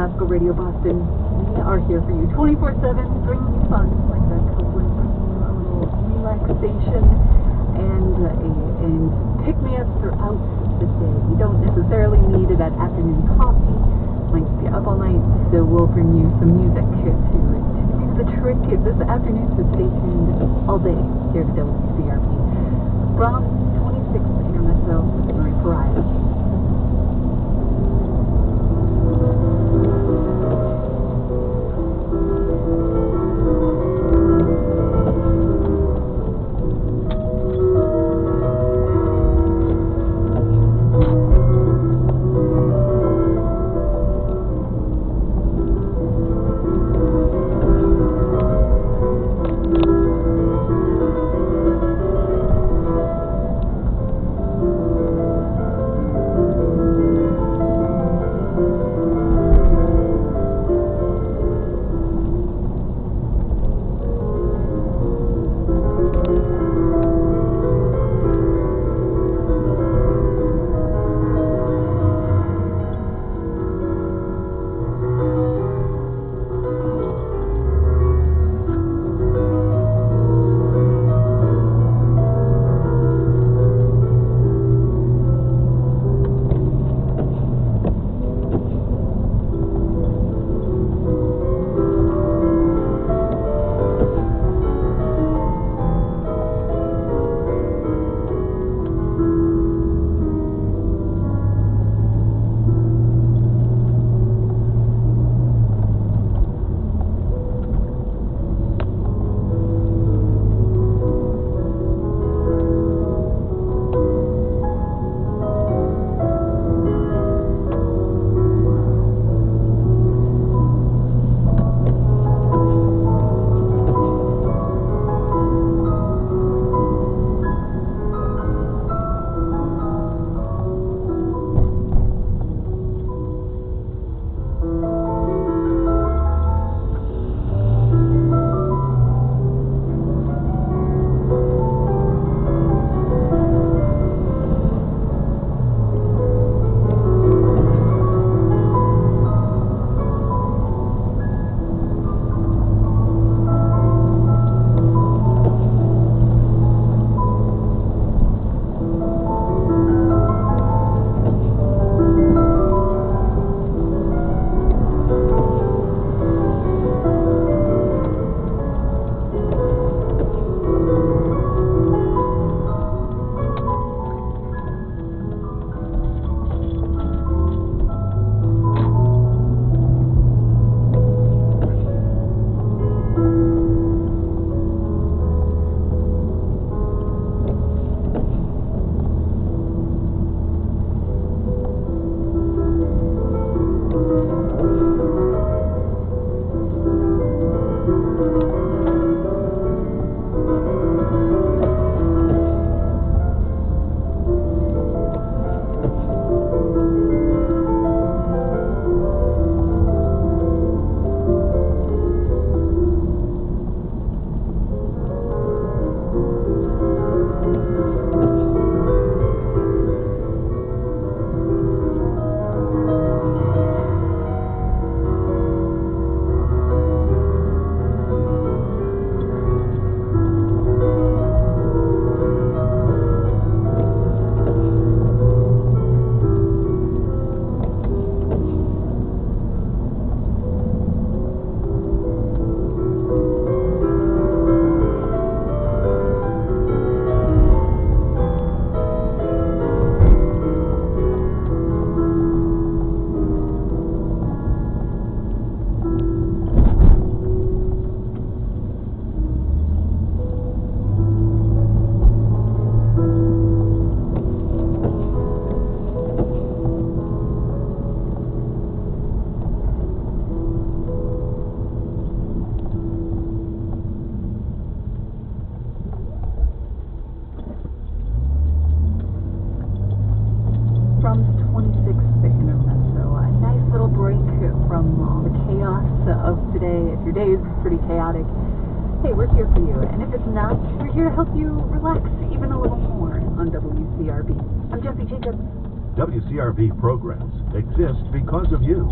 Classical Radio Boston. We are here for you 24/7, bringing you fun like that, bringing you a little relaxation and pick-me-up throughout the day. You don't necessarily need that afternoon coffee, might be up all night, so we'll bring you some music to do the trick this afternoon, so stay tuned all day here to WCRP. From 26th Intermezzo, Marie Pariah. If your day is pretty chaotic, hey, we're here for you. And if it's not, we're here to help you relax even a little more on WCRP. I'm Jesse Jacobs. WCRP programs exist because of you.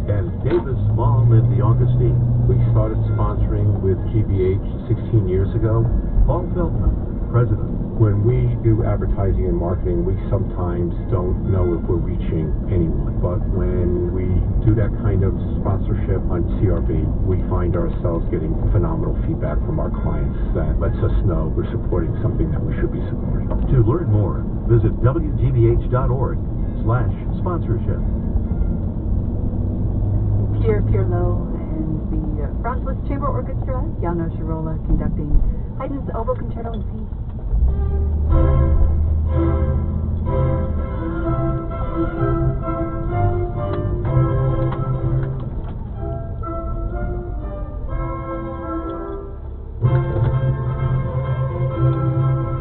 And Davis' mom and the Augustine. We started sponsoring with GBH 16 years ago. Paul Felton, president. When we do advertising and marketing, we sometimes don't know if we're reaching anyone. But when we do that kind of sponsorship on CRB, we find ourselves getting phenomenal feedback from our clients that lets us know we're supporting something that we should be supporting. To learn more, visit wgbh.org/sponsorship. Pierre Pirlo and the Frostless Chamber Orchestra, Janos Shirola conducting Haydn's Oboe Concerto in C.